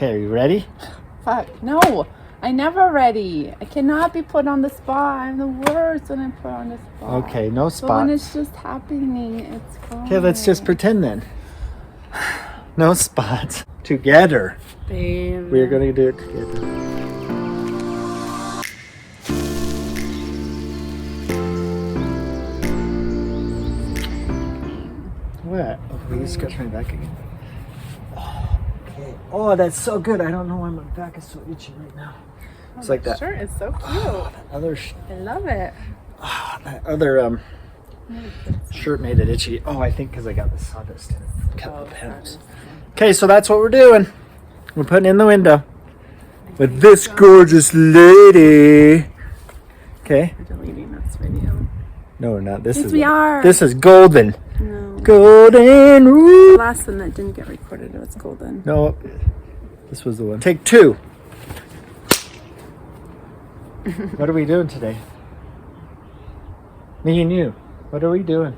Okay, are you ready? Fuck, no. I never ready. I cannot be put on the spot. I'm the worst when I'm put on the spot. Okay, no spots. But when it's just happening, it's fine. Okay, let's just pretend then. No spots. Together. Babe. We're gonna do it together. What? Oh, you scratch my back again. Oh, okay. Oh, that's so good. I don't know why my back is so itchy right now. It's like that. Shirt is so cute. That other. I love it. That other shirt made it itchy. Oh, I think because I got the sawdust in it. Cut the panels. Okay, so that's what we're doing. We're putting in the window with this gorgeous lady. Okay. We're deleting this video. No, we're not. This Yes, is. we are. This is golden. No. Golden. Woo. The last one that didn't get recorded, it was golden. No, this was the one. Take two. What are we doing today? Me and you. What are we doing?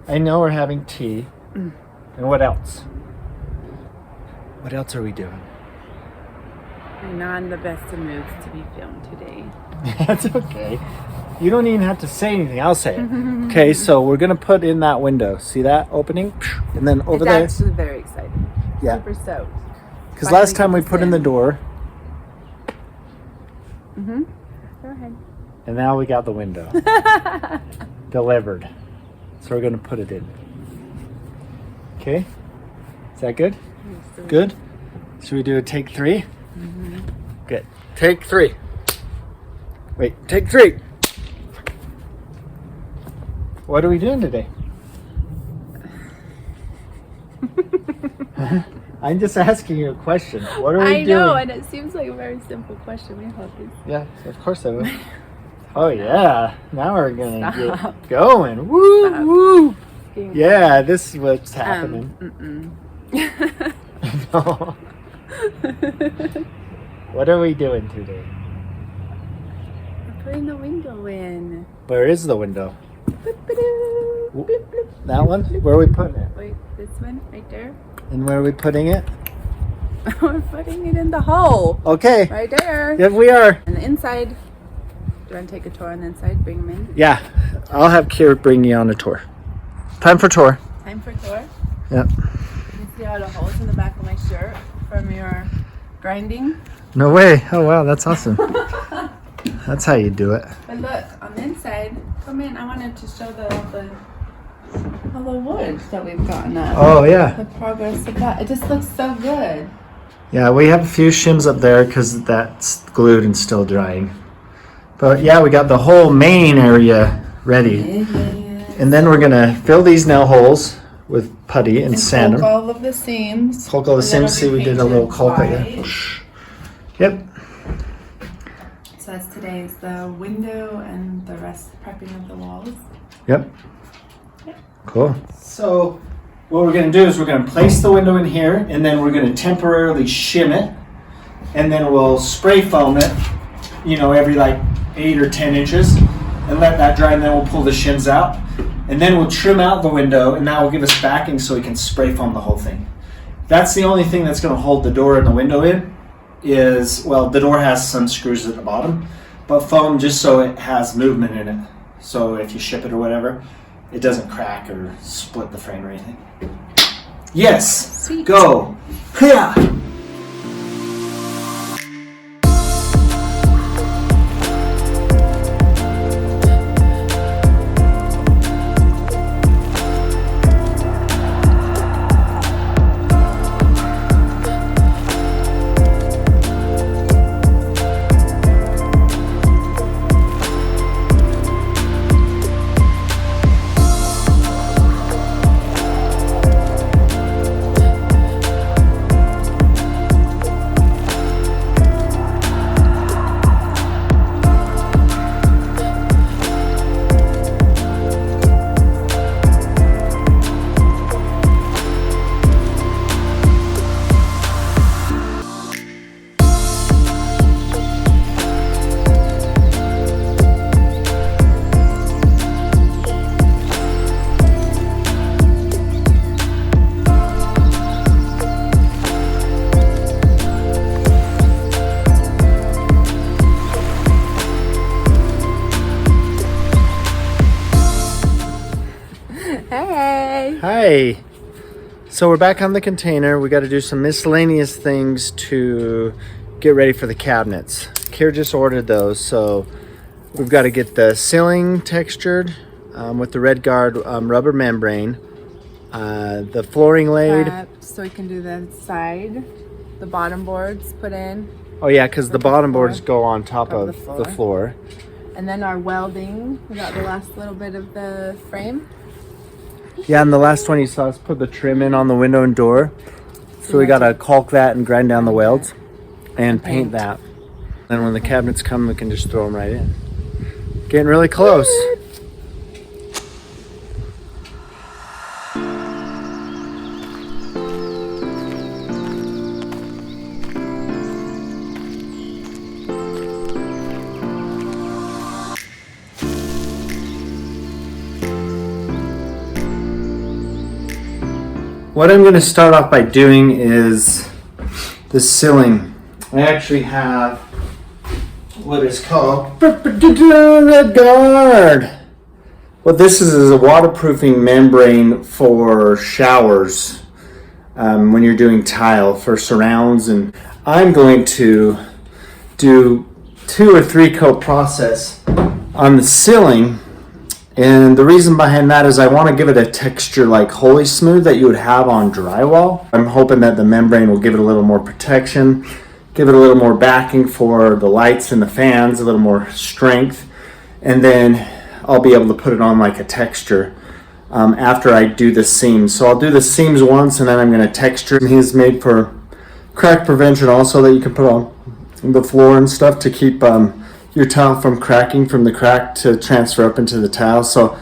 I know we're having tea. And what else? What else are we doing? I'm not in the best of moods to be filmed today. That's okay. You don't even have to say anything. I'll say it. Okay, so we're going to put in that window. See that opening? And then over there. It's actually very exciting. Yeah. Super stoked. Because last time we put in the door. Mm-hmm. Go ahead. And now we got the window. Delivered. So we're going to put it in. Okay? Is that good? Yes, Good? Should we do a take three? Mm-hmm. Good. Take three. Wait, take three. What are we doing today? I'm just asking you a question. What are we doing? I know, and it seems like a very simple question. We hope it's... Yeah, of course I will. Oh yeah, now we're gonna Stop. get going. Woo, Stop. woo. Yeah, this is what's happening. No. What are we doing today? We're putting the window in. Where is the window? Bloop-ba-doo, bloop, bloop. That one? Where are we putting it? Wait, this one right there. And where are we putting it? We're putting it in the hole. Okay. Right there. Yep, we are. And the inside. Do you want to take a tour on the inside? Bring them in. Yeah, I'll have Kira bring you on a tour. Time for tour. Time for tour. Yep. You can see all the holes in the back of my shirt from your grinding. No way. Oh wow, that's awesome. That's how you do it. But look, on the inside, come in. I wanted to show all the wood that we've gotten up. Oh yeah. The progress of that. It just looks so good. Yeah, we have a few shims up there because that's glued and still drying. But yeah, we got the whole main area ready. Yes. And then we're gonna fill these nail holes with putty and sand caulk them. all of the seams. Caulk all the seams. See, we did a little caulk right there. White. Yep. So that's today's the window and the rest prepping of the walls. Yep. Cool. So what we're going to do is we're going to place the window in here, and then we're going to temporarily shim it, and then we'll spray foam it, every like 8 or 10 inches, and let that dry, and then we'll pull the shims out, and then we'll trim out the window, and that will give us backing so we can spray foam the whole thing. That's the only thing that's going to hold the door and the window in is, well, the door has some screws at the bottom, but foam just so it has movement in it. So if you ship it or whatever, it doesn't crack or split the frame or anything. Yes! Sweet. Go! Yeah! Okay, so we're back on the container. We got to do some miscellaneous things to get ready for the cabinets. Kira just ordered those, so we've got to get the ceiling textured with the red guard rubber membrane, the flooring laid. So we can do the side, the bottom boards put in. Oh yeah, because the bottom boards go on top of the floor. And then our welding, we got the last little bit of the frame. Yeah, and the last one you saw us put the trim in on the window and door. So we gotta caulk that and grind down the welds and paint that. And when the cabinets come, we can just throw them right in. Getting really close. What I'm going to start off by doing is the ceiling. I actually have what is called red guard. What this is a waterproofing membrane for showers when you're doing tile for surrounds. And I'm going to do 2 or 3 coat process on the ceiling. And the reason behind that is I want to give it a texture like Holy Smooth that you would have on drywall. I'm hoping that the membrane will give it a little more protection, give it a little more backing for the lights and the fans, a little more strength, and then I'll be able to put it on like a texture after I do the seams. So I'll do the seams once and then I'm going to texture. He's made for crack prevention also, that you can put on the floor and stuff to keep your tile from cracking from the crack to transfer up into the tile. So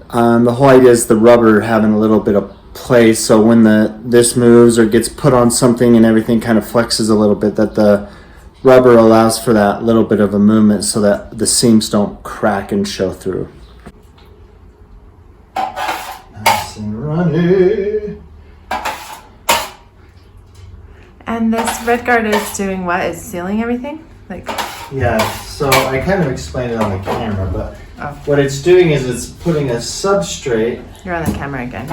the whole idea is the rubber having a little bit of play, so when this moves or gets put on something and everything kind of flexes a little bit, that the rubber allows for that little bit of a movement so that the seams don't crack and show through. Nice and runny. And this red guard is doing what? Is sealing everything? Yeah, so I kind of explained it on the camera, but what it's doing is it's putting a substrate. You're on the camera again.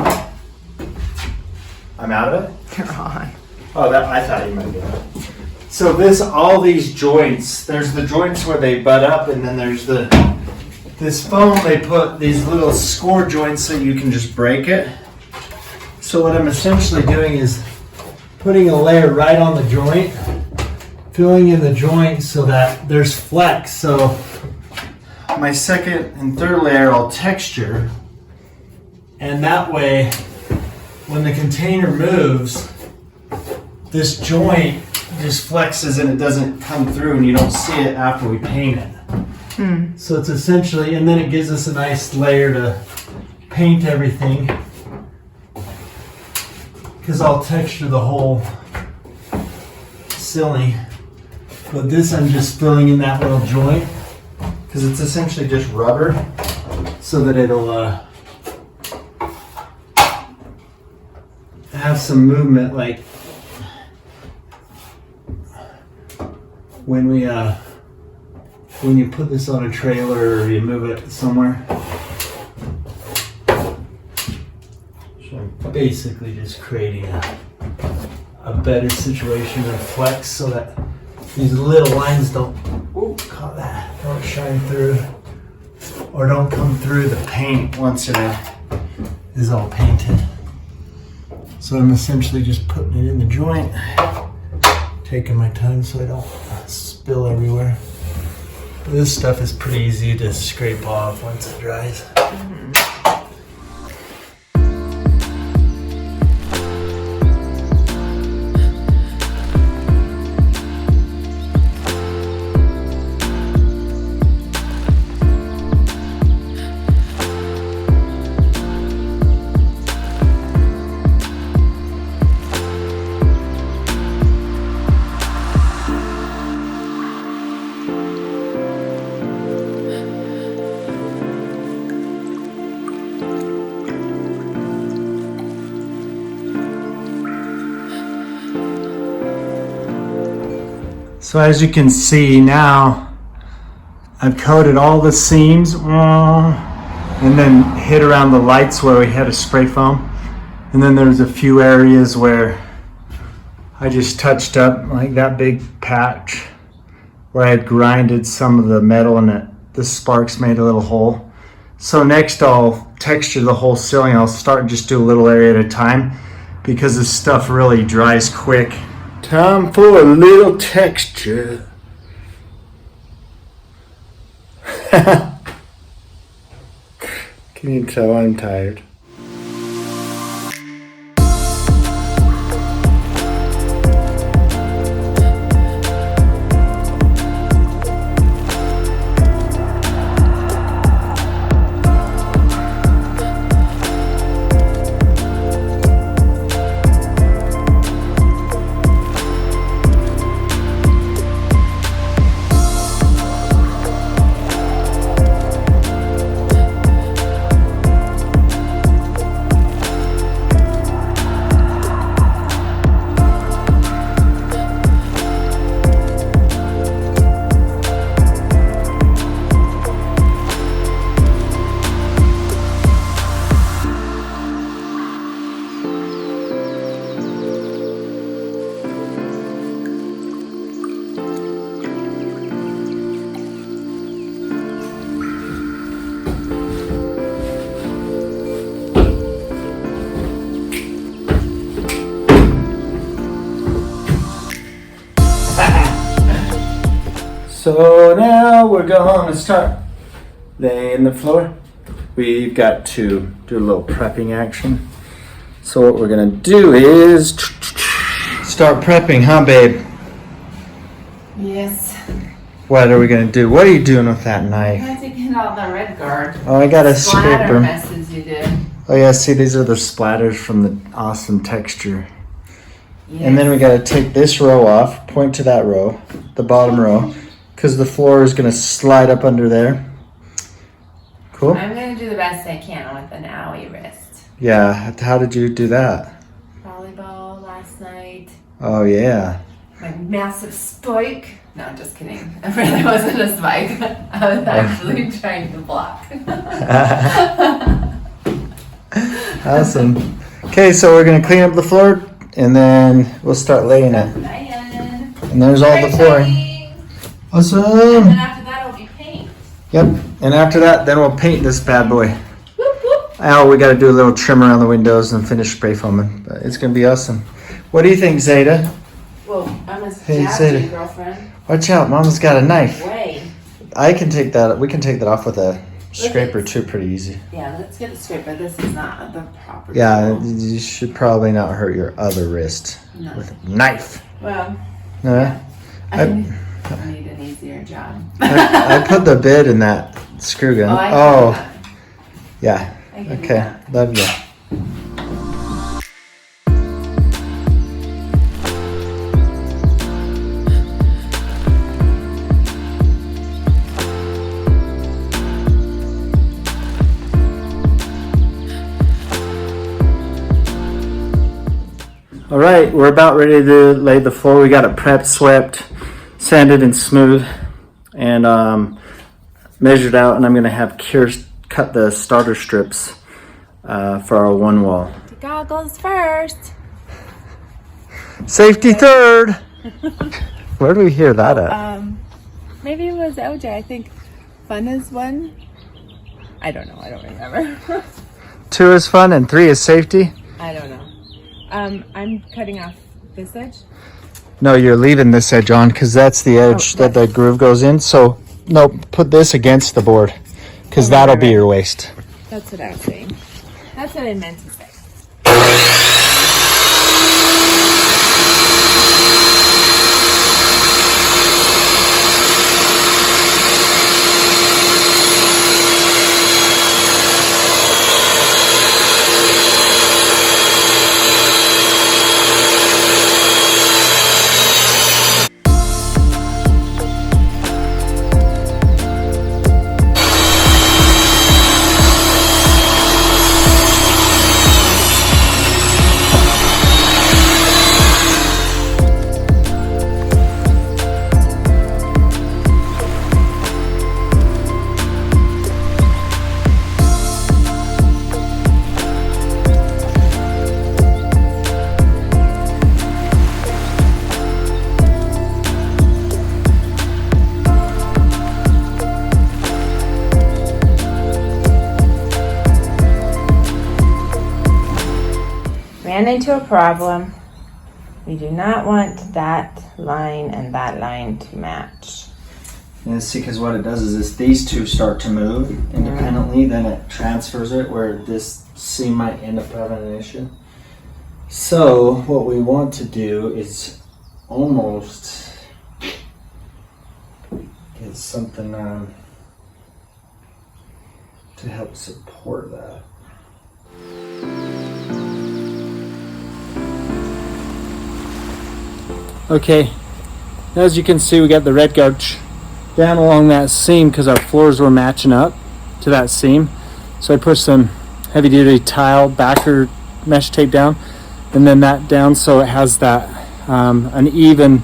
I'm out of it? You're on. Oh, I thought you might be on it. So all these joints, there's the joints where they butt up, and then there's this foam they put these little score joints so you can just break it. So what I'm essentially doing is putting a layer right on the joint, filling in the joint so that there's flex. So my second and third layer I'll texture, and that way when the container moves, this joint just flexes and it doesn't come through and you don't see it after we paint it. So it's essentially, and then it gives us a nice layer to paint everything, because I'll texture the whole ceiling. But this I'm just filling in that little joint because it's essentially just rubber, so that it'll have some movement, like when you put this on a trailer or you move it somewhere. So I'm basically just creating a better situation of flex so that these little lines don't shine through or don't come through the paint once it is all painted. So I'm essentially just putting it in the joint, taking my time so I don't spill everywhere. This stuff is pretty easy to scrape off once it dries. So as you can see now, I've coated all the seams and then hit around the lights where we had a spray foam. And then there's a few areas where I just touched up, like that big patch where I had grinded some of the metal and the sparks made a little hole. So next I'll texture the whole ceiling. I'll start and just do a little area at a time because this stuff really dries quick. Time for a little texture. Can you tell I'm tired? So now we're going to start laying the floor. We've got to do a little prepping action. So what we're going to do is start prepping, huh, babe? Yes. What are we going to do? What are you doing with that knife? I'm taking out the red guard. Oh, I got a scraper. Messes you did. Oh yeah, see, these are the splatters from the awesome texture. Yes. And then we got to take this row off, point to that row, the bottom row, because the floor is going to slide up under there. Cool? I'm going to do the best I can with an owie wrist. Yeah, how did you do that? Volleyball last night. Oh yeah. My massive spike. No, just kidding. It really wasn't a spike. I was actually trying to block. Awesome. Okay, so we're going to clean up the floor and then we'll start laying it. And there's all the flooring. Awesome. And then after that it'll be paint. Yep. And after that, then we'll paint this bad boy. Whoop, whoop. Oh, we got to do a little trim around the windows and finish spray foaming. But it's going to be awesome. What do you think, Zeta? Whoa, I'm a Hey, jab Zeta. you, girlfriend. Watch out, Mama's got a knife. Way. I can take that. We can take that off with a scraper too, pretty easy. Yeah, let's get the scraper. This is not the proper Yeah, tool. you should probably not hurt your other wrist No. with a knife. Well, No? yeah. I I- need an easier job. I put the bit in that screw gun. I can do Oh, that. yeah. I can do Okay, that. love you. All right, we're about ready to lay the floor. We got it prepped, swept, sanded, and smooth, and measured out. And I'm gonna have Kier cut the starter strips for our one wall. The goggles first. Safety third. Where do we hear that at? Maybe it was OJ. I think fun is one. I don't know. I don't remember. 2 is fun and 3 is safety. I don't know. I'm cutting off this edge. No, you're leaving this edge on because that's the edge that the groove goes in. So, no, put this against the board because that'll be your waist. That's what I was saying. That's what I meant to say. ran into a problem. We do not want that line and that line to match. And see, because what it does is these two start to move independently, then it transfers it where this seam might end up having an issue. So what we want to do is almost get something to help support that. Okay, as you can see, we got the red gouge down along that seam because our floors were matching up to that seam. So I put some heavy duty tile backer mesh tape down, and then that down so it has that an even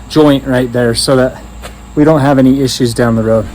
joint right there so that we don't have any issues down the road.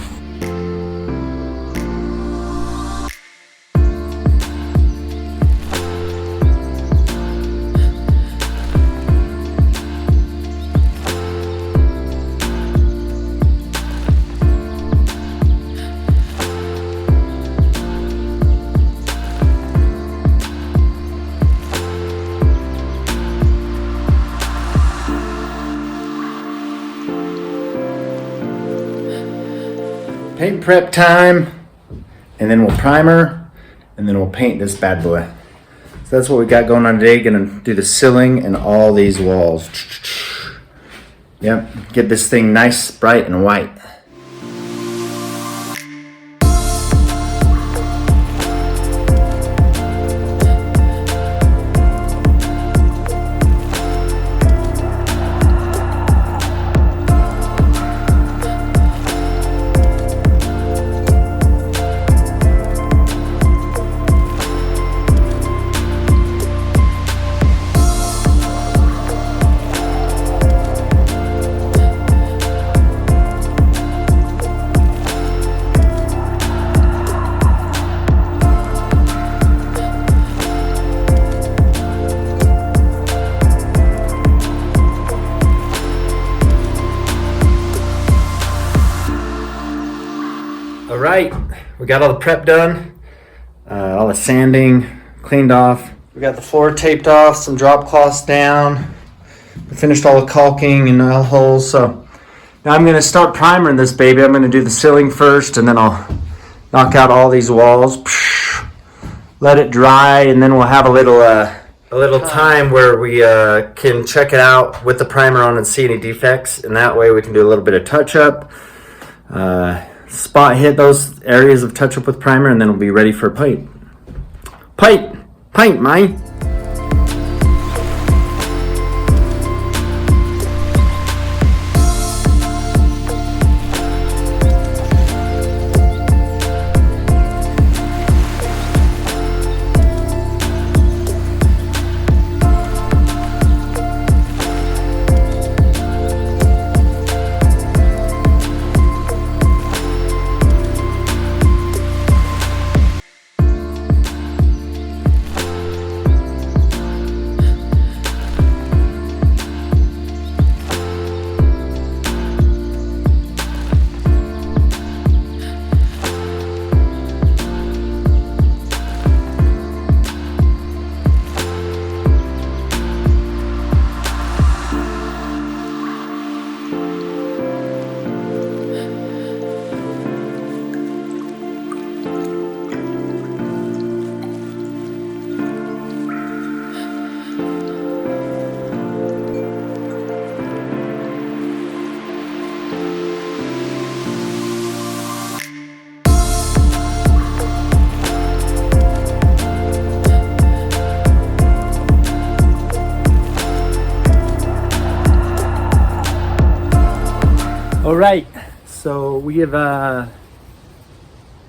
Paint prep time, and then we'll primer, and then we'll paint this bad boy. So that's what we got going on today. Gonna do the ceiling and all these walls. Yep, get this thing nice, bright, and white. All right, we got all the prep done, all the sanding cleaned off. We got the floor taped off, some drop cloths down. We finished all the caulking and all holes. So now I'm gonna start primering this baby. I'm gonna do the ceiling first, and then I'll knock out all these walls, let it dry, and then we'll have a little time where we can check it out with the primer on and see any defects, and that way we can do a little bit of touch up. Spot hit those areas of touch up with primer, and then we'll be ready for paint. Paint, mate. All right, so we have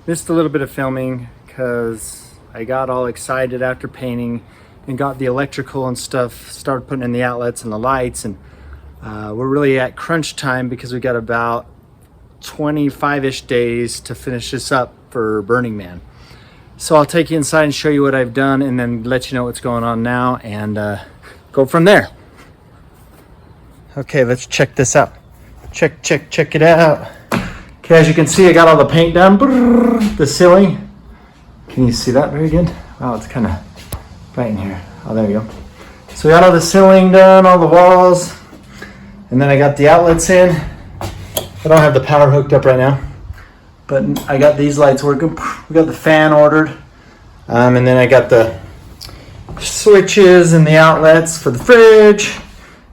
missed a little bit of filming because I got all excited after painting and got the electrical and stuff, started putting in the outlets and the lights, and we're really at crunch time because we got about 25-ish days to finish this up for Burning Man. So I'll take you inside and show you what I've done, and then let you know what's going on now, and go from there. Okay, let's check this out. Check it out. Okay, as you can see, I got all the paint done. The ceiling. Can you see that very good? Wow, it's kind of Right in here. Oh, there you go. So we got all the ceiling done, all the walls, and then I got the outlets in. I don't have the power hooked up right now, but I got these lights working. We got the fan ordered, and then I got the switches and the outlets for the fridge.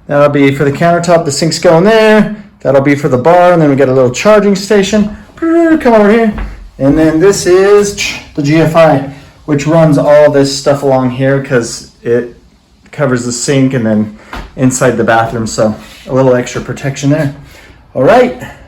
That'll be for the countertop. The sink's going there. That'll be for the bar, and then we got a little charging station. Come over here, and then this is the GFI, which runs all this stuff along here because it covers the sink and then inside the bathroom. So a little extra protection there. All right.